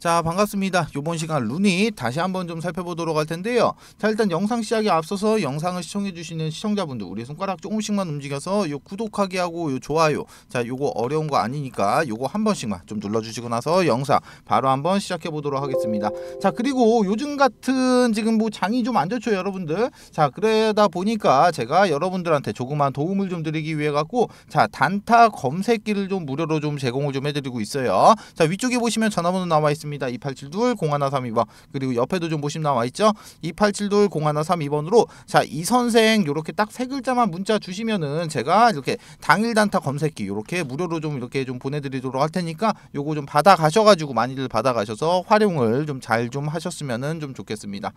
자, 반갑습니다. 이번 시간 루닛 다시 한번 좀 살펴보도록 할 텐데요. 자, 일단 영상 시작에 앞서서 영상을 시청해주시는 시청자분들, 우리 손가락 조금씩만 움직여서 요 구독하기 하고 요 좋아요, 자, 요거 어려운 거 아니니까 요거 한 번씩만 좀 눌러주시고 나서 영상 바로 한번 시작해보도록 하겠습니다. 자, 그리고 요즘 같은 지금 뭐 장이 좀 안 좋죠, 여러분들. 자, 그러다 보니까 제가 여러분들한테 조그만 도움을 좀 드리기 위해 갖고, 자, 단타 검색기를 좀 무료로 좀 제공을 좀 해드리고 있어요. 자, 위쪽에 보시면 전화번호 나와 있습니다. 2872-0132번. 그리고 옆에도 좀 보시면 나와있죠. 2872-0132번으로 자, 이 선생 요렇게 딱 세 글자만 문자 주시면은 제가 이렇게 당일 단타 검색기 요렇게 무료로 좀 이렇게 좀 보내드리도록 할 테니까 요거 좀 받아 가셔가지고 많이들 받아 가셔서 활용을 좀 잘 좀 하셨으면은 좀 좋겠습니다.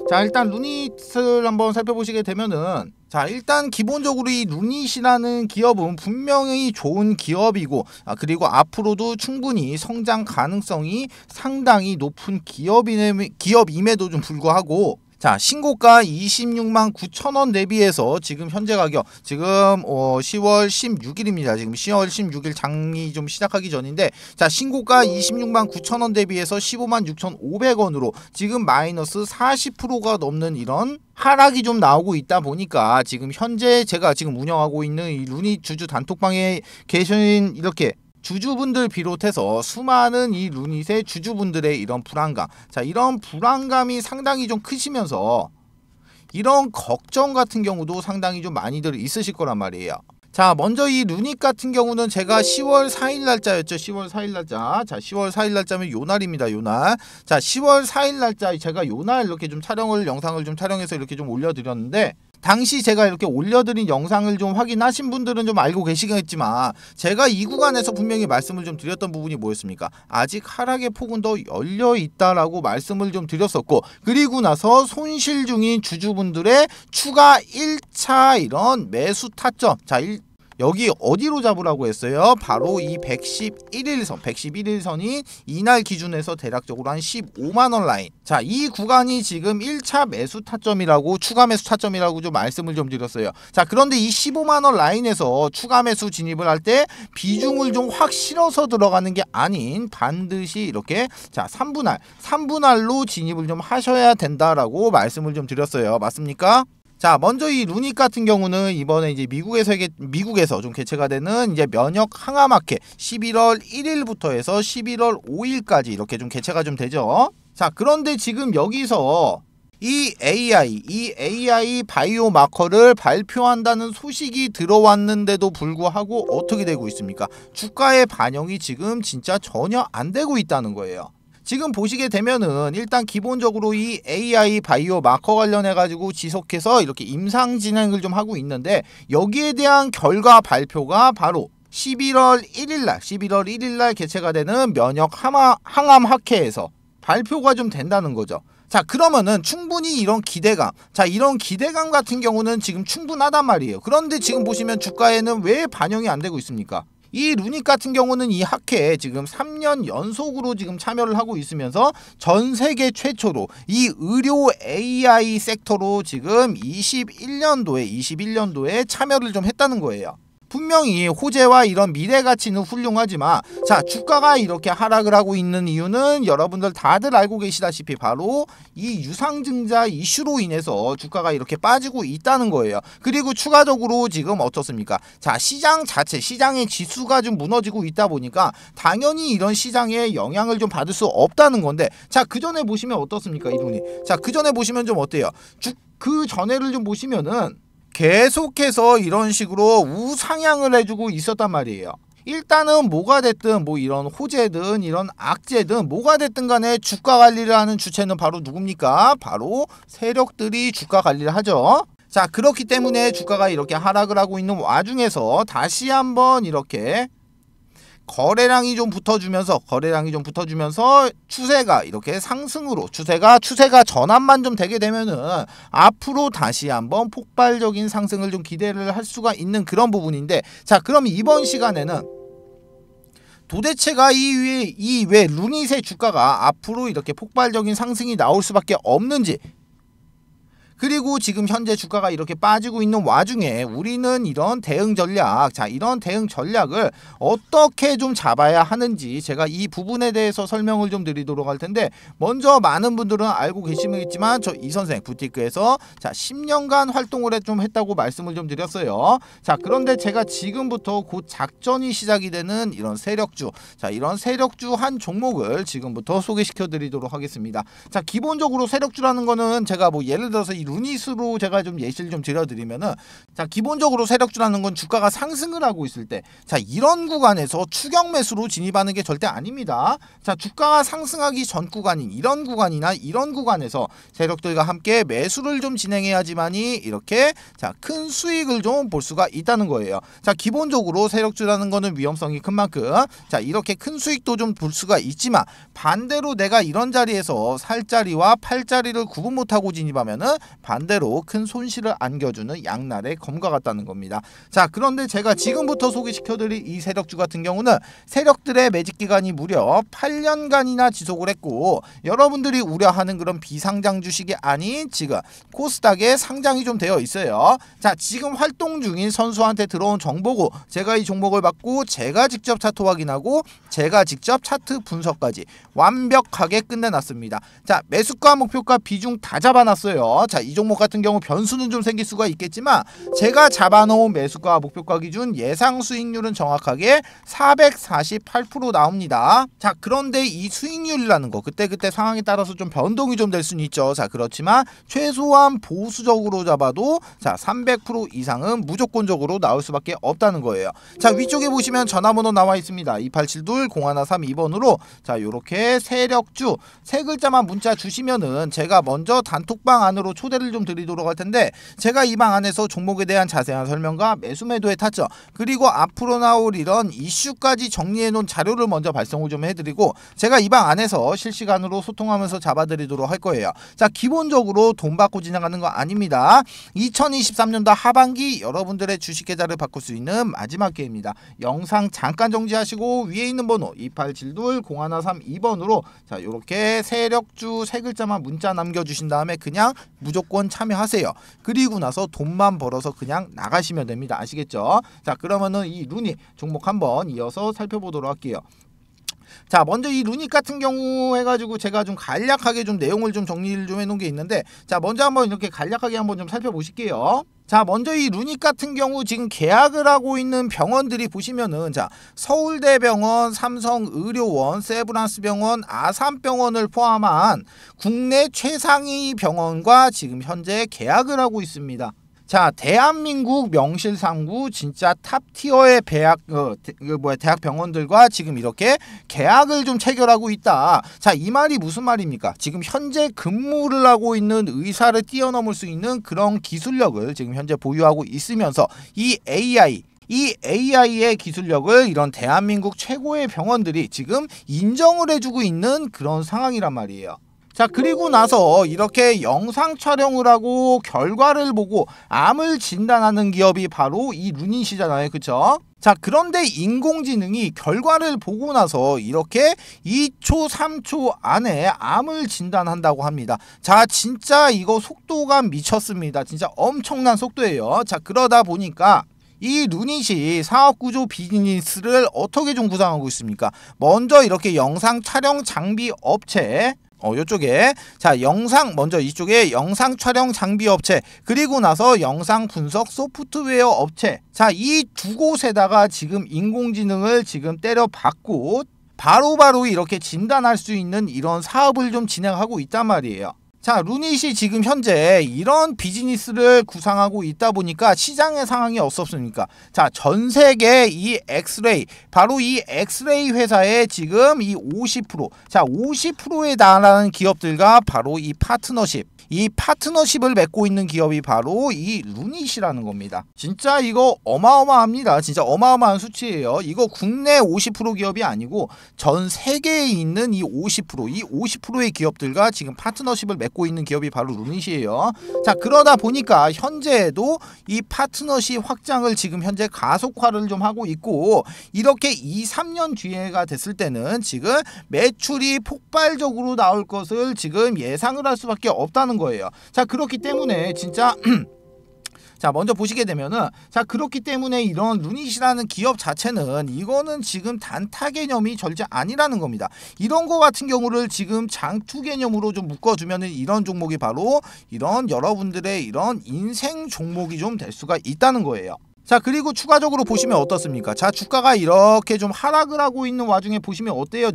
자, 일단 루닛을 한번 살펴보시게 되면은, 자, 일단 기본적으로 이 루닛이라는 기업은 분명히 좋은 기업이고, 그리고 앞으로도 충분히 성장 가능성이 상당히 높은 기업임에도 좀 불구하고, 자, 신고가 26만 9천원 대비해서 지금 현재 가격, 지금 10월 16일입니다. 지금 10월 16일 장이 좀 시작하기 전인데, 자, 신고가 26만 9천원 대비해서 15만 6,500원으로 지금 마이너스 40%가 넘는 이런 하락이 좀 나오고 있다 보니까, 지금 현재 제가 지금 운영하고 있는 이 루닛 주주 단톡방에 계신 이렇게 주주분들 비롯해서 수많은 이 루닛의 주주분들의 이런 불안감, 자, 이런 불안감이 상당히 좀 크시면서 이런 걱정 같은 경우도 상당히 좀 많이들 있으실 거란 말이에요. 자, 먼저 이 루닛 같은 경우는 제가 10월 4일 날짜였죠. 10월 4일 날짜. 자, 10월 4일 날짜면 요날입니다. 요날. 자, 10월 4일 날짜 제가 요날 이렇게 좀 영상을 좀 촬영해서 이렇게 좀 올려드렸는데, 당시 제가 이렇게 올려드린 영상을 좀 확인하신 분들은 좀 알고 계시겠지만, 제가 이 구간에서 분명히 말씀을 좀 드렸던 부분이 뭐였습니까? 아직 하락의 폭은 더 열려있다라고 말씀을 좀 드렸었고, 그리고 나서 손실 중인 주주분들의 추가 1차 이런 매수 타점, 자, 여기 어디로 잡으라고 했어요? 바로 이 111일선이 이날 기준에서 대략적으로 한 15만원 라인. 자, 이 구간이 지금 1차 매수 타점이라고, 추가 매수 타점이라고 좀 말씀을 좀 드렸어요. 자, 그런데 이 15만원 라인에서 추가 매수 진입을 할 때 비중을 좀 확 실어서 들어가는 게 아닌, 반드시 이렇게, 자, 3분할로 진입을 좀 하셔야 된다라고 말씀을 좀 드렸어요. 맞습니까? 자, 먼저 이 루닛 같은 경우는 이번에 이제 미국에서 좀 개최가 되는 이제 면역 항암 학회 11월 1일부터 해서 11월 5일까지 이렇게 좀 개최가 좀 되죠. 자, 그런데 지금 여기서 이 AI 바이오 마커를 발표한다는 소식이 들어왔는데도 불구하고 어떻게 되고 있습니까? 주가의 반영이 지금 진짜 전혀 안 되고 있다는 거예요. 지금 보시게 되면은 일단 기본적으로 이 AI 바이오 마커 관련해 가지고 지속해서 이렇게 임상 진행을 좀 하고 있는데, 여기에 대한 결과 발표가 바로 11월 1일날 개최가 되는 면역 항암 학회에서 발표가 좀 된다는 거죠. 자, 그러면은 충분히 이런 기대감, 자, 이런 기대감 같은 경우는 지금 충분하단 말이에요. 그런데 지금 보시면 주가에는 왜 반영이 안 되고 있습니까? 이 루닛 같은 경우는 이 학회에 지금 3년 연속으로 지금 참여를 하고 있으면서 전 세계 최초로 이 의료 AI 섹터로 지금 21년도에 참여를 좀 했다는 거예요. 분명히 호재와 이런 미래 가치는 훌륭하지만, 자, 주가가 이렇게 하락을 하고 있는 이유는 여러분들 다들 알고 계시다시피 바로 이 유상증자 이슈로 인해서 주가가 이렇게 빠지고 있다는 거예요. 그리고 추가적으로 지금 어떻습니까? 자, 시장의 지수가 좀 무너지고 있다 보니까 당연히 이런 시장에 영향을 좀 받을 수 없다는 건데, 자, 그 전에 보시면 어떻습니까, 이분이? 자, 그 전에 보시면 좀 어때요? 그 전에를 좀 보시면은 계속해서 이런 식으로 우상향을 해주고 있었단 말이에요. 일단은 뭐가 됐든, 뭐 이런 호재든 이런 악재든 뭐가 됐든 간에 주가 관리를 하는 주체는 바로 누굽니까? 바로 세력들이 주가 관리를 하죠. 자, 그렇기 때문에 주가가 이렇게 하락을 하고 있는 와중에서 다시 한번 이렇게 거래량이 좀 붙어주면서 추세가 이렇게 상승으로, 추세가 전환만 좀 되게 되면은 앞으로 다시 한번 폭발적인 상승을 좀 기대를 할 수가 있는 그런 부분인데, 자, 그럼 이번 시간에는 도대체가 이 왜 루닛의 주가가 앞으로 이렇게 폭발적인 상승이 나올 수밖에 없는지, 그리고 지금 현재 주가가 이렇게 빠지고 있는 와중에 우리는 이런 대응 전략, 자 이런 대응 전략을 어떻게 좀 잡아야 하는지 제가 이 부분에 대해서 설명을 좀 드리도록 할 텐데, 먼저 많은 분들은 알고 계시겠지만 저 이 선생 부티크에서 자 10년간 활동을 좀 했다고 말씀을 좀 드렸어요. 자 그런데 제가 지금부터 곧 작전이 시작이 되는 이런 세력주, 자 이런 세력주 한 종목을 지금부터 소개시켜 드리도록 하겠습니다. 자 기본적으로 세력주라는 거는 제가 뭐 예를 들어서 이 루닛으로 제가 좀 예시를 좀 드려드리면은, 자 기본적으로 세력주라는 건 주가가 상승을 하고 있을 때, 자 이런 구간에서 추격 매수로 진입하는 게 절대 아닙니다. 자 주가가 상승하기 전 구간인 이런 구간이나 이런 구간에서 세력들과 함께 매수를 좀 진행해야지만이 이렇게 자 큰 수익을 좀 볼 수가 있다는 거예요. 자 기본적으로 세력주라는 거는 위험성이 큰 만큼 자 이렇게 큰 수익도 좀 볼 수가 있지만, 반대로 내가 이런 자리에서 살자리와 팔자리를 구분 못하고 진입하면은 반대로 큰 손실을 안겨주는 양날의 검과 같다는 겁니다. 자 그런데 제가 지금부터 소개시켜드릴 이 세력주 같은 경우는 세력들의 매집 기간이 무려 8년간이나 지속을 했고, 여러분들이 우려하는 그런 비상장 주식이 아닌 지금 코스닥에 상장이 좀 되어 있어요. 자 지금 활동 중인 선수한테 들어온 정보고, 제가 이 종목을 받고 제가 직접 차트 확인하고 제가 직접 차트 분석까지 완벽하게 끝내놨습니다. 자 매수가 목표가 비중 다 잡아놨어요. 자 이 종목 같은 경우 변수는 좀 생길 수가 있겠지만 제가 잡아놓은 매수가 목표가 기준 예상 수익률은 정확하게 448% 나옵니다. 자 그런데 이 수익률이라는 거 그때그때 상황에 따라서 좀 변동이 좀 될 수는 있죠. 자 그렇지만 최소한 보수적으로 잡아도 자 300% 이상은 무조건적으로 나올 수밖에 없다는 거예요. 자 위쪽에 보시면 전화번호 나와 있습니다. 2872-0132번으로 자 요렇게 세력주 세 글자만 문자 주시면은 제가 먼저 단톡방 안으로 초대를 좀 드리도록 할 텐데, 제가 이 방 안에서 종목에 대한 자세한 설명과 매수 매도의 타점, 그리고 앞으로 나올 이런 이슈까지 정리해 놓은 자료를 먼저 발송을 좀 해드리고, 제가 이 방 안에서 실시간으로 소통하면서 잡아드리도록 할 거예요. 자 기본적으로 돈 받고 진행하는 거 아닙니다. 2023년도 하반기 여러분들의 주식 계좌를 바꿀 수 있는 마지막 기회입니다. 영상 잠깐 정지하시고 위에 있는 번호 2872-0132번으로 자 요렇게 세력주 세 글자만 문자 남겨주신 다음에 그냥 무조건 참여하세요. 그리고 나서 돈만 벌어서 그냥 나가시면 됩니다. 아시겠죠? 자 그러면은 이 루닛 종목 한번 이어서 살펴보도록 할게요. 자 먼저 이 루닛 같은 경우 해가지고 제가 좀 간략하게 좀 내용을 좀 정리를 좀 해놓은 게 있는데, 자 먼저 한번 이렇게 간략하게 한번 좀 살펴보실게요. 자 먼저 이 루닛 같은 경우 지금 계약을 하고 있는 병원들이 보시면은 자 서울대병원, 삼성의료원, 세브란스병원, 아산병원을 포함한 국내 최상위 병원과 지금 현재 계약을 하고 있습니다. 자 대한민국 명실상부 진짜 탑티어의 대학 병원들과 지금 이렇게 계약을 좀 체결하고 있다. 자 이 말이 무슨 말입니까? 지금 현재 근무를 하고 있는 의사를 뛰어넘을 수 있는 그런 기술력을 지금 현재 보유하고 있으면서 이 AI의 기술력을 이런 대한민국 최고의 병원들이 지금 인정을 해주고 있는 그런 상황이란 말이에요. 자 그리고 나서 이렇게 영상 촬영을 하고 결과를 보고 암을 진단하는 기업이 바로 이 루닛이잖아요. 그쵸? 자 그런데 인공지능이 결과를 보고 나서 이렇게 2초 3초 안에 암을 진단한다고 합니다. 자 진짜 이거 속도가 미쳤습니다. 진짜 엄청난 속도예요. 자 그러다 보니까 이 루닛이 사업구조 비즈니스를 어떻게 좀 구상하고 있습니까? 먼저 이렇게 영상 촬영 장비 업체 요쪽에 자 먼저 이쪽에 영상 촬영 장비 업체, 그리고 나서 영상 분석 소프트웨어 업체, 자 이 두 곳에다가 지금 인공지능을 지금 때려박고 바로바로 이렇게 진단할 수 있는 이런 사업을 좀 진행하고 있단 말이에요. 자 루닛이 지금 현재 이런 비즈니스를 구상하고 있다 보니까 시장의 상황이 어떻습니까? 자 전세계 이 엑스레이, 바로 이 엑스레이 회사의 지금 이 50%, 자 50%에 달하는 기업들과 바로 이 파트너십을 맺고 있는 기업이 바로 이 루닛이라는 겁니다. 진짜 이거 어마어마합니다. 진짜 어마어마한 수치예요. 이거 국내 50% 기업이 아니고 전 세계에 있는 이 50%의 기업들과 지금 파트너십을 맺고 있는 기업이 바로 루닛이에요. 자 그러다 보니까 현재에도 이 파트너십 확장을 지금 현재 가속화를 좀 하고 있고, 이렇게 2-3년 뒤에가 됐을 때는 지금 매출이 폭발적으로 나올 것을 지금 예상을 할 수밖에 없다는 있다는 거예요. 자, 그렇기 때문에 진짜 자, 먼저 보시게 되면은, 자, 그렇기 때문에 이런 루닛이라는 기업 자체는 이거는 지금 단타 개념이 절대 아니라는 겁니다. 이런 거 같은 경우를 지금 장투 개념으로 좀 묶어주면은 이런 종목이 바로 이런 여러분들의 이런 인생 종목이 좀 될 수가 있다는 거예요. 자, 그리고 추가적으로 보시면 어떻습니까? 자, 주가가 이렇게 좀 하락을 하고 있는 와중에 보시면 어때요?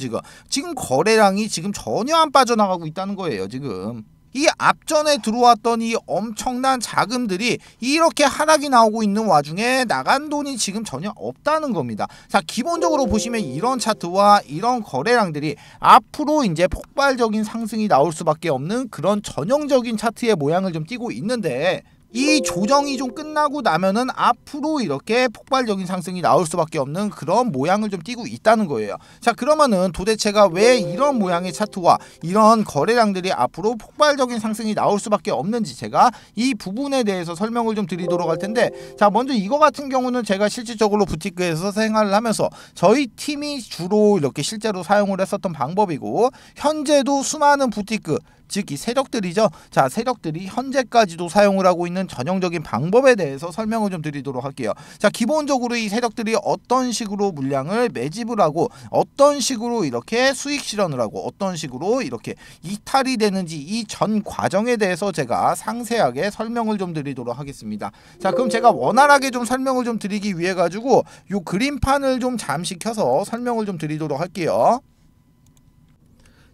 지금 거래량이 지금 전혀 안 빠져나가고 있다는 거예요. 지금 이 앞전에 들어왔던 이 엄청난 자금들이 이렇게 하락이 나오고 있는 와중에 나간 돈이 지금 전혀 없다는 겁니다. 자, 기본적으로 보시면 이런 차트와 이런 거래량들이 앞으로 이제 폭발적인 상승이 나올 수밖에 없는 그런 전형적인 차트의 모양을 좀 띠고 있는데, 이 조정이 좀 끝나고 나면은 앞으로 이렇게 폭발적인 상승이 나올 수밖에 없는 그런 모양을 좀 띠고 있다는 거예요. 자, 그러면은 도대체가 왜 이런 모양의 차트와 이런 거래량들이 앞으로 폭발적인 상승이 나올 수밖에 없는지 제가 이 부분에 대해서 설명을 좀 드리도록 할 텐데, 자, 먼저 이거 같은 경우는 제가 실질적으로 부티크에서 생활을 하면서 저희 팀이 주로 이렇게 실제로 사용을 했었던 방법이고, 현재도 수많은 부티크, 즉 이 세력들이죠. 자, 세력들이 현재까지도 사용을 하고 있는 전형적인 방법에 대해서 설명을 좀 드리도록 할게요. 자, 기본적으로 이 세력들이 어떤 식으로 물량을 매집을 하고 어떤 식으로 이렇게 수익 실현을 하고 어떤 식으로 이렇게 이탈이 되는지 이 전 과정에 대해서 제가 상세하게 설명을 좀 드리도록 하겠습니다. 자, 그럼 제가 원활하게 좀 설명을 좀 드리기 위해 가지고 요 그림판을 좀 잠시 켜서 설명을 좀 드리도록 할게요.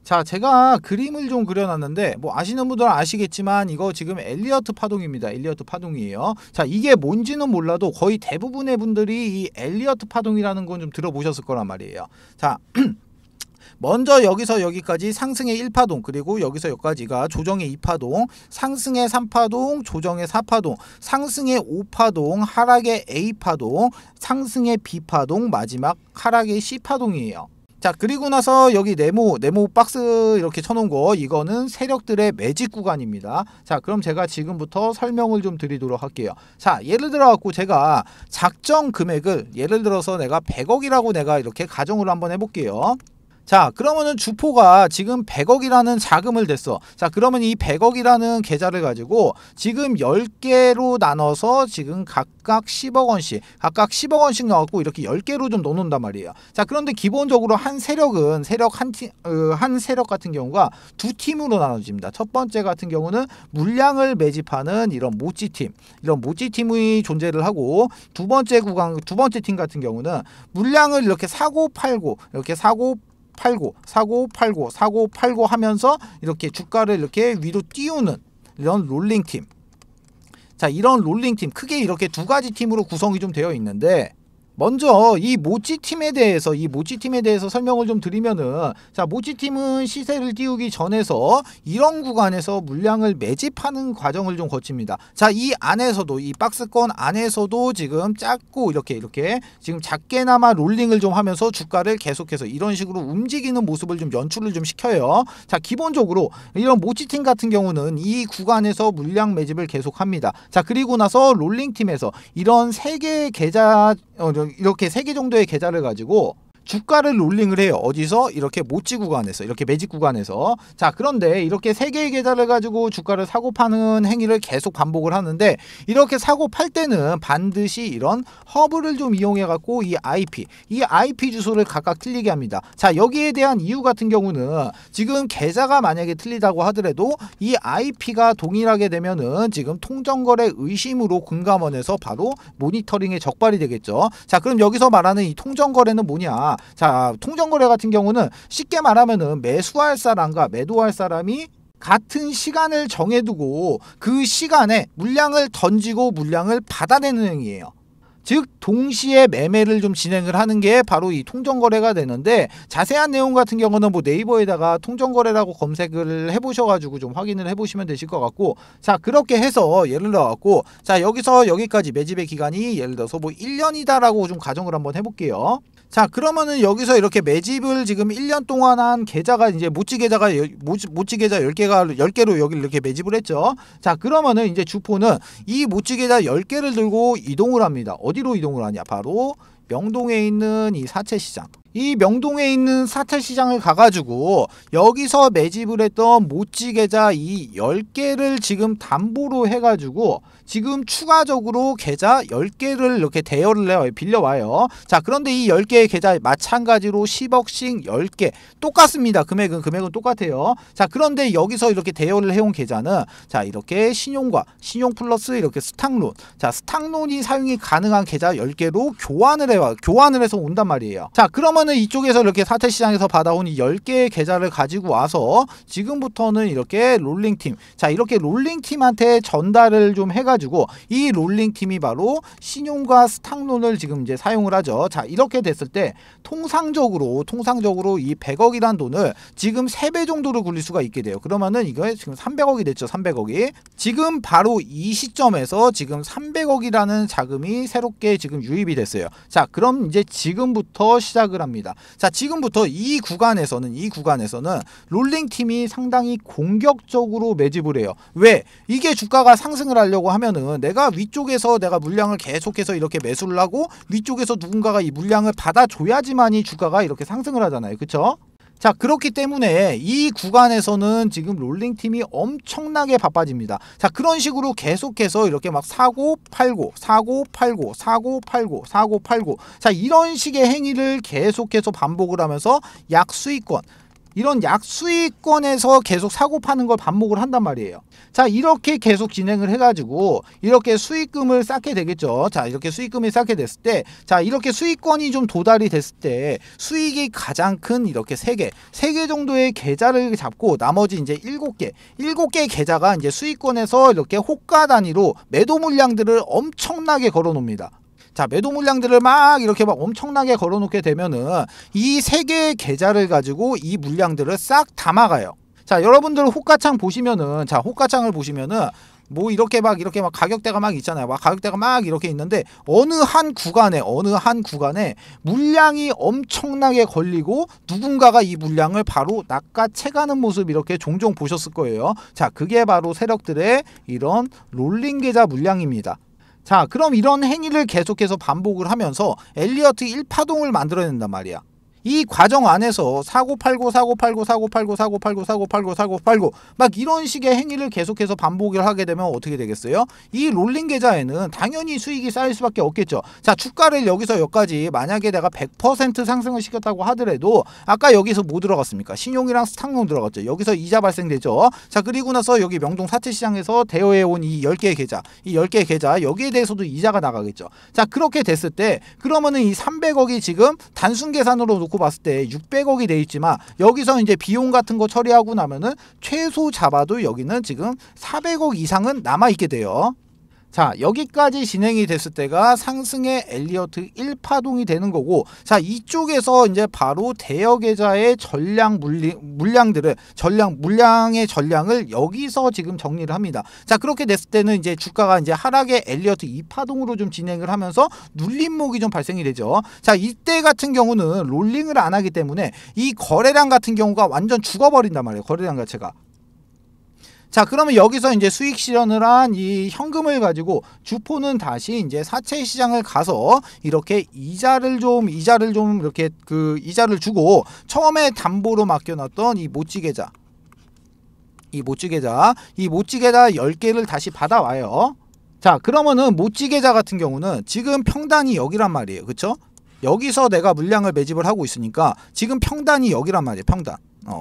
자, 제가 그림을 좀 그려놨는데 뭐 아시는 분들은 아시겠지만 이거 지금 엘리어트 파동입니다. 엘리어트 파동이에요. 자, 이게 뭔지는 몰라도 거의 대부분의 분들이 이 엘리어트 파동이라는 건 좀 들어보셨을 거란 말이에요. 자, 먼저 여기서 여기까지 상승의 1파동, 그리고 여기서 여기까지가 조정의 2파동, 상승의 3파동, 조정의 4파동, 상승의 5파동, 하락의 A파동, 상승의 B파동, 마지막 하락의 C파동이에요. 자, 그리고 나서 여기 네모 박스 이렇게 쳐놓은 거, 이거는 세력들의 매집 구간입니다. 자, 그럼 제가 지금부터 설명을 좀 드리도록 할게요. 자, 예를 들어 갖고 제가 작정 금액을 예를 들어서 내가 100억이라고 내가 이렇게 가정을 한번 해볼게요. 자, 그러면은 주포가 지금 100억이라는 자금을 댔어. 자, 그러면 이 100억이라는 계좌를 가지고 지금 10개로 나눠서 지금 각각 10억 원씩 넣었고 이렇게 10개로 좀 넣어놓는단 말이에요. 자, 그런데 기본적으로 한 세력은 한 세력 같은 경우가 두 팀으로 나눠집니다. 첫 번째 같은 경우는 물량을 매집하는 이런 모찌팀이 존재를 하고, 두 번째 팀 같은 경우는 물량을 이렇게 사고 팔고 하면서 이렇게 주가를 이렇게 위로 띄우는 이런 롤링팀. 자, 이런 롤링팀, 크게 이렇게 두 가지 팀으로 구성이 좀 되어 있는데, 먼저 이 모찌팀에 대해서 설명을 좀 드리면은, 자, 모찌팀은 시세를 띄우기 전에서 이런 구간에서 물량을 매집하는 과정을 좀 거칩니다. 자, 이 안에서도, 이 박스권 안에서도 지금 작고 이렇게 지금 작게나마 롤링을 좀 하면서 주가를 계속해서 이런 식으로 움직이는 모습을 좀 연출을 좀 시켜요. 자, 기본적으로 이런 모찌팀 같은 경우는 이 구간에서 물량 매집을 계속합니다. 자, 그리고 나서 롤링팀에서 이런 3개의 계좌, 이렇게 3개 정도의 계좌를 가지고 주가를 롤링을 해요. 어디서? 이렇게 모찌 구간에서, 이렇게 매집 구간에서. 자, 그런데 이렇게 3개의 계좌를 가지고 주가를 사고 파는 행위를 계속 반복을 하는데, 이렇게 사고 팔 때는 반드시 이런 허브를 좀 이용해 갖고 이 IP 주소를 각각 틀리게 합니다. 자, 여기에 대한 이유 같은 경우는 지금 계좌가 만약에 틀리다고 하더라도 이 IP가 동일하게 되면은 지금 통정거래 의심으로 금감원에서 바로 모니터링에 적발이 되겠죠. 자, 그럼 여기서 말하는 이 통정거래는 뭐냐? 자, 통정거래 같은 경우는 쉽게 말하면은 매수할 사람과 매도할 사람이 같은 시간을 정해두고 그 시간에 물량을 던지고 물량을 받아내는 행위예요. 즉 동시에 매매를 좀 진행을 하는 게 바로 이 통정거래가 되는데, 자세한 내용 같은 경우는 뭐 네이버에다가 통정거래라고 검색을 해보셔가지고 좀 확인을 해보시면 되실 것 같고, 자, 그렇게 해서 예를 들어갖고, 자, 여기서 여기까지 매집의 기간이 예를 들어서 뭐 1년이다라고 좀 가정을 한번 해볼게요. 자, 그러면은 여기서 이렇게 매집을 지금 1년 동안 한 계좌가 이제 모찌 계좌 10개로 여기를 이렇게 매집을 했죠. 자, 그러면은 이제 주포는 이 모찌 계좌 10개를 들고 이동을 합니다. 어디로 이동을 하냐? 바로 명동에 있는 이 사채시장. 이 명동에 있는 사채 시장을 가가지고 여기서 매집을 했던 모찌 계좌 이 10개를 지금 담보로 해가지고 지금 추가적으로 계좌 10개를 이렇게 대여를 해요. 빌려와요. 자, 그런데 이 10개의 계좌 마찬가지로 10억씩 10개 똑같습니다. 금액은 똑같아요. 자, 그런데 여기서 이렇게 대여를 해온 계좌는 자, 이렇게 신용과 신용 플러스 이렇게 스탁론, 자, 스탁론이 사용이 가능한 계좌 10개로 교환을 해서 온단 말이에요. 자, 그러면은 이쪽에서 이렇게 사채시장에서 받아온 이 10개의 계좌를 가지고 와서 지금부터는 이렇게 롤링팀, 자, 이렇게 롤링팀한테 전달을 좀 해가지고 이 롤링팀이 바로 신용과 스탁론을 지금 이제 사용을 하죠. 자, 이렇게 됐을 때 통상적으로 이 100억이란 돈을 지금 3배 정도로 굴릴 수가 있게 돼요. 그러면은 이거 지금 300억이 됐죠. 300억이. 지금 바로 이 시점에서 지금 300억이라는 자금이 새롭게 지금 유입이 됐어요. 자, 그럼 이제 지금부터 시작을 합니다. 자, 지금부터 이 구간에서는 롤링팀이 상당히 공격적으로 매집을 해요. 왜? 이게 주가가 상승을 하려고 하면은 내가 위쪽에서 내가 물량을 계속해서 이렇게 매수를 하고 위쪽에서 누군가가 이 물량을 받아줘야지만이 주가가 이렇게 상승을 하잖아요. 그쵸? 자, 그렇기 때문에 이 구간에서는 지금 롤링팀이 엄청나게 바빠집니다. 자, 그런 식으로 계속해서 이렇게 막 사고 팔고 자, 이런 식의 행위를 계속해서 반복을 하면서 약수익권, 이런 약수익권에서 계속 사고 파는 걸 반복을 한단 말이에요. 자, 이렇게 계속 진행을 해가지고 이렇게 수익금을 쌓게 되겠죠. 자, 이렇게 수익금이 쌓게 됐을 때, 자, 이렇게 수익권이 좀 도달이 됐을 때 수익이 가장 큰 이렇게 3개 정도의 계좌를 잡고 나머지 이제 7개 계좌가 이제 수익권에서 이렇게 호가 단위로 매도 물량들을 엄청나게 걸어 놓습니다. 자, 매도 물량들을 막 이렇게 막 엄청나게 걸어 놓게 되면은 이 3개의 계좌를 가지고 이 물량들을 싹 담아가요. 자, 여러분들 호가창 보시면은, 자, 호가창을 보시면은 뭐 이렇게 막 가격대가 막 있잖아요. 막 가격대가 막 이렇게 있는데 어느 한 구간에 물량이 엄청나게 걸리고 누군가가 이 물량을 바로 낚아채가는 모습 이렇게 종종 보셨을 거예요. 자, 그게 바로 세력들의 이런 롤링 계좌 물량입니다. 자, 그럼 이런 행위를 계속해서 반복을 하면서 엘리어트 1파동을 만들어낸단 말이야. 이 과정 안에서 사고 팔고 막 이런 식의 행위를 계속해서 반복을 하게 되면 어떻게 되겠어요? 이 롤링 계좌에는 당연히 수익이 쌓일 수밖에 없겠죠. 자, 주가를 여기서 여기까지 만약에 내가 100% 상승을 시켰다고 하더라도 아까 여기서 뭐 들어갔습니까? 신용이랑 스탁론 들어갔죠. 여기서 이자 발생되죠. 자, 그리고 나서 여기 명동 사채시장에서 대여해온 이 10개의 계좌 여기에 대해서도 이자가 나가겠죠. 자, 그렇게 됐을 때 그러면은 이 300억이 지금 단순 계산으로 놓고 봤을 때 600억이 돼 있지만 여기서 이제 비용 같은 거 처리하고 나면은 최소 잡아도 여기는 지금 400억 이상은 남아 있게 돼요. 자, 여기까지 진행이 됐을 때가 상승의 엘리어트 1파동이 되는 거고, 자, 이쪽에서 이제 바로 대여 계좌의 물량의 전량을 여기서 지금 정리를 합니다. 자, 그렇게 됐을 때는 이제 주가가 이제 하락의 엘리어트 2파동으로 좀 진행을 하면서 눌림목이 좀 발생이 되죠. 자, 이때 같은 경우는 롤링을 안 하기 때문에 이 거래량 같은 경우가 완전 죽어버린단 말이에요. 거래량 자체가. 자, 그러면 여기서 이제 수익 실현을 한 이 현금을 가지고 주포는 다시 이제 사채 시장을 가서 이렇게 이자를 좀 이렇게 이자를 주고 처음에 담보로 맡겨놨던 이 모찌 계좌 10개를 다시 받아와요. 자, 그러면은 모찌 계좌 같은 경우는 지금 평단이 여기란 말이에요. 그쵸? 여기서 내가 물량을 매집을 하고 있으니까 지금 평단이 여기란 말이에요.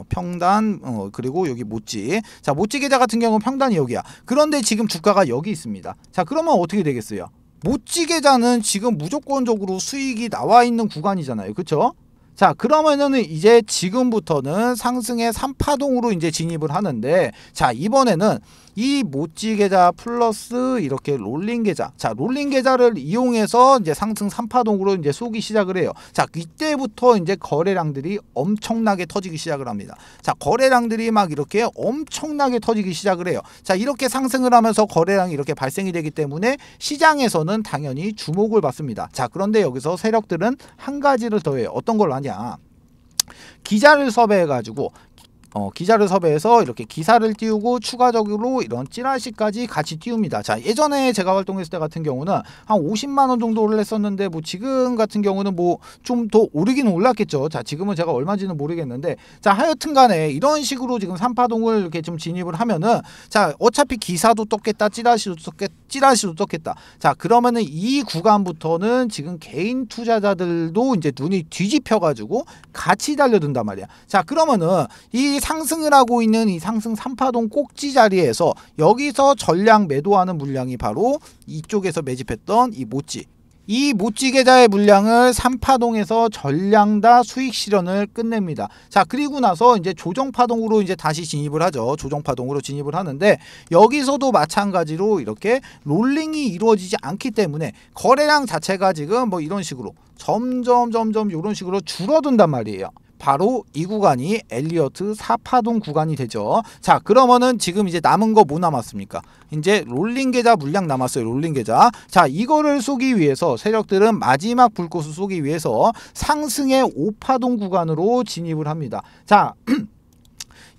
평단 그리고 여기 모찌. 자, 모찌 계좌 같은 경우는 평단이 여기야. 그런데 지금 주가가 여기 있습니다. 자, 그러면 어떻게 되겠어요? 모찌 계좌는 지금 무조건적으로 수익이 나와 있는 구간이잖아요. 그쵸? 자, 그러면은 이제 지금부터는 상승의 3파동으로 이제 진입을 하는데, 자, 이번에는 이 모찌 계좌 플러스 이렇게 롤링 계좌, 자, 롤링 계좌를 이용해서 이제 상승 3파동으로 이제 쏘기 시작을 해요. 자, 이때부터 이제 거래량들이 엄청나게 터지기 시작을 합니다. 자, 거래량들이 막 이렇게 엄청나게 터지기 시작을 해요. 자, 이렇게 상승을 하면서 거래량이 이렇게 발생이 되기 때문에 시장에서는 당연히 주목을 받습니다. 자, 그런데 여기서 세력들은 한 가지를 더 해요. 어떤 걸 하냐? 기자를 섭외해가지고 기자를 섭외해서 이렇게 기사를 띄우고 추가적으로 이런 찌라시까지 같이 띄웁니다. 자, 예전에 제가 활동했을 때 같은 경우는 한 50만 원 정도를 했었는데 뭐 지금 같은 경우는 뭐 좀 더 오르기는 올랐겠죠. 자, 지금은 제가 얼마인지는 모르겠는데, 자, 하여튼 간에 이런 식으로 지금 3파동을 이렇게 좀 진입을 하면은, 자, 어차피 기사도 떴겠다, 찌라시도 떴겠다. 자, 그러면은 이 구간부터는 지금 개인 투자자들도 이제 눈이 뒤집혀 가지고 같이 달려든단 말이야. 자, 그러면은 이 상승을 하고 있는 이 상승 3파동 꼭지 자리에서 여기서 전량 매도하는 물량이 바로 이쪽에서 매집했던 이 모찌 계좌의 물량을 3파동에서 전량 다 수익 실현을 끝냅니다. 자, 그리고 나서 이제 조정파동으로 이제 다시 진입을 하죠. 조정파동으로 진입을 하는데, 여기서도 마찬가지로 이렇게 롤링이 이루어지지 않기 때문에 거래량 자체가 지금 뭐 이런 식으로 점점 이런 식으로 줄어든단 말이에요. 바로 이 구간이 엘리어트 4파동 구간이 되죠. 자, 그러면은 지금 이제 남은 거 뭐 남았습니까? 이제 롤링 계좌 물량 남았어요. 롤링 계좌. 자, 이거를 쏘기 위해서 세력들은 마지막 불꽃을 쏘기 위해서 상승의 5파동 구간으로 진입을 합니다. 자,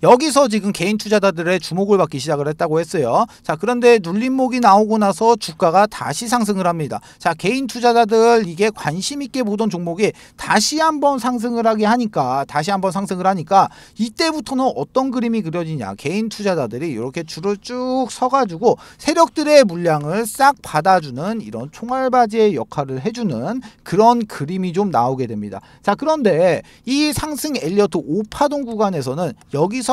여기서 지금 개인 투자자들의 주목을 받기 시작을 했다고 했어요. 자, 그런데 눌림목이 나오고 나서 주가가 다시 상승을 합니다. 자, 개인 투자자들 이게 관심 있게 보던 종목이 다시 한번 상승을 하니까 이때부터는 어떤 그림이 그려지냐. 개인 투자자들이 이렇게 줄을 쭉 서가지고 세력들의 물량을 싹 받아주는 이런 총알바지의 역할을 해주는 그런 그림이 좀 나오게 됩니다. 자, 그런데 이 상승 엘리어트 5파동 구간에서는 여기서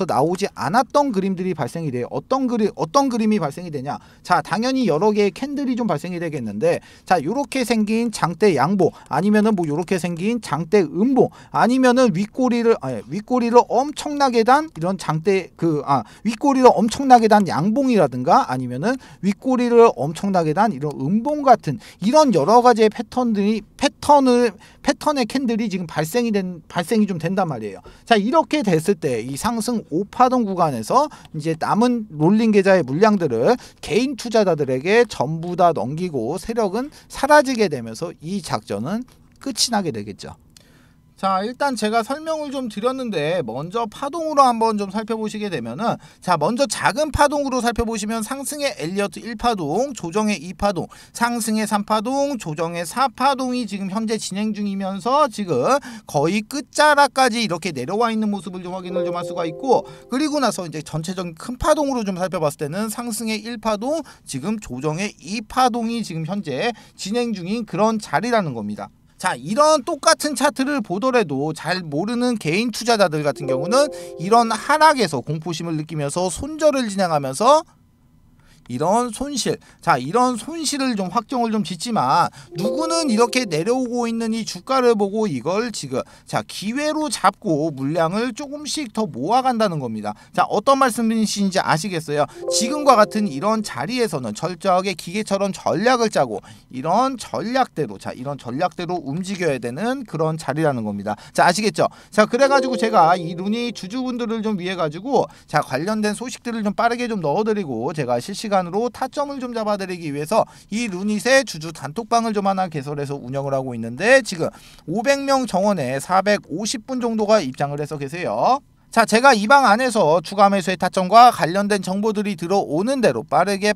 나오지 않았던 그림들이 발생이 돼요. 어떤 그림이 발생이 되냐? 자, 당연히 여러 개의 캔들이 좀 발생이 되겠는데, 자, 요렇게 생긴 장대 양보, 아니면은 뭐 요렇게 생긴 장대 음보, 아니면은 윗꼬리를 엄청나게 단 이런 윗꼬리를 엄청나게 단 양봉이라든가, 아니면은 윗꼬리를 엄청나게 단 이런 음봉 같은 이런 여러 가지의 패턴의 캔들이 지금 발생이 좀 된단 말이에요. 자, 이렇게 됐을 때 이 상승 5파동 구간에서 이제 남은 롤링 계좌의 물량들을 개인 투자자들에게 전부 다 넘기고 세력은 사라지게 되면서 이 작전은 끝이 나게 되겠죠. 자, 일단 제가 설명을 좀 드렸는데, 먼저 파동으로 한번 좀 살펴보시게 되면은, 자, 먼저 작은 파동으로 살펴보시면 상승의 엘리어트 1파동, 조정의 2파동, 상승의 3파동, 조정의 4파동이 지금 현재 진행 중이면서 지금 거의 끝자락까지 이렇게 내려와 있는 모습을 좀 확인을 좀 할 수가 있고, 그리고 나서 이제 전체적인 큰 파동으로 좀 살펴봤을 때는 상승의 1파동, 지금 조정의 2파동이 지금 현재 진행 중인 그런 자리라는 겁니다. 자, 이런 똑같은 차트를 보더라도 잘 모르는 개인 투자자들 같은 경우는 이런 하락에서 공포심을 느끼면서 손절을 진행하면서 이런 손실을 좀 확정을 좀 짓지만, 누구는 이렇게 내려오고 있는 이 주가를 보고 이걸 지금 기회로 잡고 물량을 조금씩 더 모아간다는 겁니다. 자, 어떤 말씀이신지 아시겠어요? 지금과 같은 이런 자리에서는 철저하게 기계처럼 전략을 짜고 이런 전략대로 움직여야 되는 그런 자리라는 겁니다. 자, 아시겠죠? 자, 그래가지고 제가 이 루니 주주분들을 좀 위해 가지고 관련된 소식들을 좀 빠르게 좀 넣어드리고, 제가 실시간으로 타점을 좀 잡아드리기 위해서 이 루닛의 주주 단톡방을 좀 하나 개설해서 운영을 하고 있는데, 지금 500명 정원에 450분 정도가 입장을 해서 계세요. 자, 제가 이 방 안에서 추가 매수의 타점과 관련된 정보들이 들어오는 대로 빠르게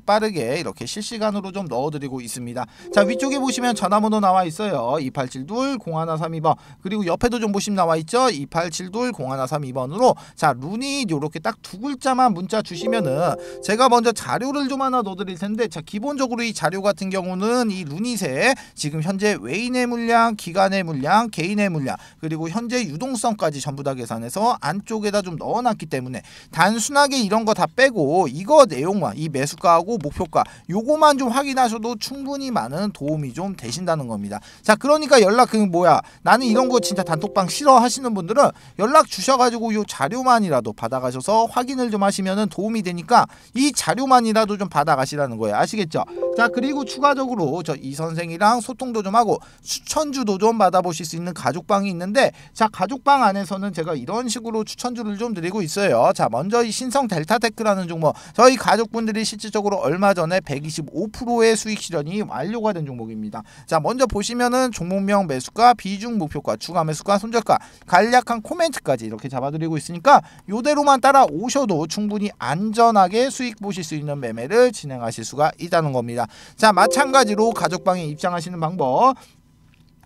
이렇게 실시간으로 좀 넣어드리고 있습니다. 자, 위쪽에 보시면 전화번호 나와 있어요. 2872-0132번. 그리고 옆에도 좀 보시면 나와 있죠. 2872-0132번으로 자, 루닛 요렇게 딱 두 글자만 문자 주시면은 제가 먼저 자료를 좀 하나 넣어드릴 텐데, 자, 기본적으로 이 자료 같은 경우는 이 루닛에 지금 현재 외인의 물량, 기관의 물량, 개인의 물량, 그리고 현재 유동성까지 전부 다 계산해서 안쪽에 좀 넣어놨기 때문에 단순하게 이런 거 다 빼고 이거 내용만, 이 매수가하고 목표가 요거만 좀 확인하셔도 충분히 많은 도움이 좀 되신다는 겁니다. 자, 그러니까 나는 이런 거 진짜 단톡방 싫어 하시는 분들은 연락 주셔가지고 요 자료만이라도 받아가셔서 확인을 좀 하시면은 도움이 되니까 이 자료만이라도 좀 받아가시라는 거예요. 아시겠죠? 자, 그리고 추가적으로 저 이 선생이랑 소통도 좀 하고 추천주도 좀 받아보실 수 있는 가족방이 있는데, 자, 가족방 안에서는 제가 이런 식으로 추천 선주를 좀 드리고 있어요. 자, 먼저 이 신성 델타테크라는 종목, 저희 가족분들이 실질적으로 얼마 전에 125%의 수익 실현이 완료가 된 종목입니다. 자, 먼저 보시면은 종목명, 매수가, 비중, 목표가, 추가 매수가, 손절가, 간략한 코멘트까지 이렇게 잡아드리고 있으니까 요대로만 따라오셔도 충분히 안전하게 수익 보실 수 있는 매매를 진행하실 수가 있다는 겁니다. 자, 마찬가지로 가족방에 입장하시는 방법,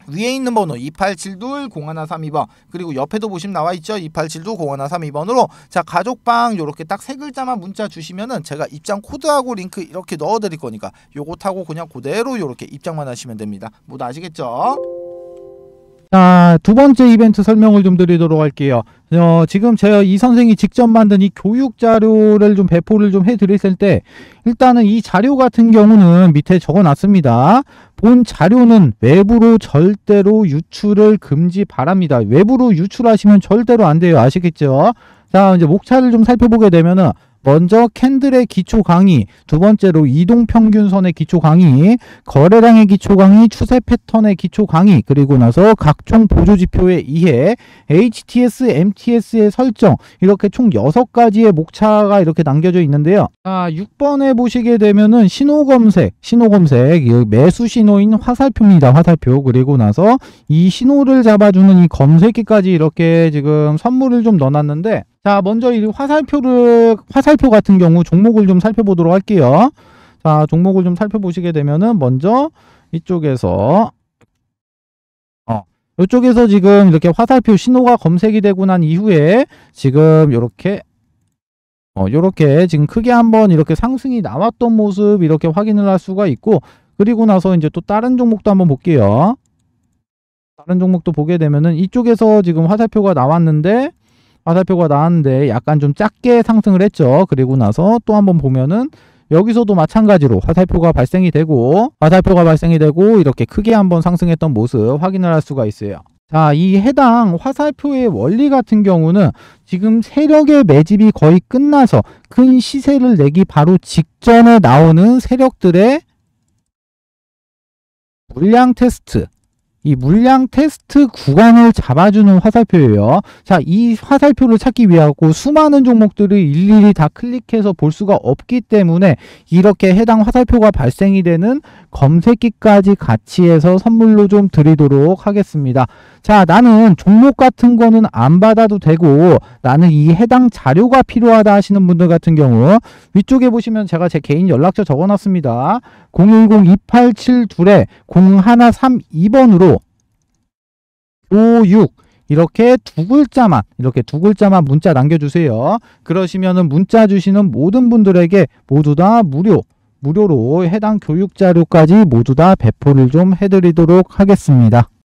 위에 있는 번호 2872-0132번, 그리고 옆에도 보시면 나와있죠. 2872-0132번으로 자, 가족방 요렇게 딱 세 글자만 문자 주시면은 제가 입장 코드하고 링크 이렇게 넣어 드릴 거니까 요거 타고 그냥 그대로 요렇게 입장만 하시면 됩니다. 모두 아시겠죠? 자, 두 번째 이벤트 설명을 좀 드리도록 할게요. 지금 제가 이 선생이 직접 만든 이 교육 자료를 좀 배포를 좀 해드렸을 때, 일단은 이 자료 같은 경우는 밑에 적어 놨습니다. 본 자료는 외부로 절대로 유출을 금지 바랍니다. 외부로 유출하시면 절대로 안 돼요. 아시겠죠? 자, 이제 목차를 좀 살펴보게 되면은, 먼저 캔들의 기초 강의, 두 번째로 이동평균선의 기초 강의, 거래량의 기초 강의, 추세 패턴의 기초 강의, 그리고 나서 각종 보조지표의 이해, HTS, MTS의 설정, 이렇게 총 6가지의 목차가 이렇게 남겨져 있는데요. 자, 6번에 보시게 되면은 신호검색, 매수 신호인 화살표입니다. 화살표. 그리고 나서 이 신호를 잡아주는 이 검색기까지 이렇게 지금 선물을 좀 넣어놨는데, 자, 먼저 이 화살표 같은 경우 종목을 좀 살펴보도록 할게요. 자, 종목을 좀 살펴보시게 되면은 먼저 이쪽에서 이쪽에서 지금 이렇게 화살표 신호가 검색이 되고 난 이후에 지금 요렇게 지금 크게 한번 이렇게 상승이 나왔던 모습 이렇게 확인을 할 수가 있고, 그리고 나서 이제 또 다른 종목도 한번 볼게요. 다른 종목도 보게 되면은 이쪽에서 지금 화살표가 나왔는데 약간 좀 작게 상승을 했죠. 그리고 나서 또 한번 보면은 여기서도 마찬가지로 화살표가 발생이 되고 이렇게 크게 한번 상승했던 모습 확인을 할 수가 있어요. 자, 이 해당 화살표의 원리 같은 경우는 지금 세력의 매집이 거의 끝나서 큰 시세를 내기 바로 직전에 나오는 세력들의 물량 테스트, 이 물량 테스트 구간을 잡아주는 화살표예요. 자, 이 화살표를 찾기 위하고 수많은 종목들을 일일이 다 클릭해서 볼 수가 없기 때문에 이렇게 해당 화살표가 발생이 되는 검색기까지 같이 해서 선물로 좀 드리도록 하겠습니다. 자, 나는 종목 같은 거는 안 받아도 되고 나는 이 해당 자료가 필요하다 하시는 분들 같은 경우 위쪽에 보시면 제가 제 개인 연락처 적어놨습니다. 010-2872-0132번으로 교육 이렇게 두 글자만 문자 남겨주세요. 그러시면은 문자 주시는 모든 분들에게 모두 다 무료로 해당 교육 자료까지 모두 다 배포를 좀 해드리도록 하겠습니다.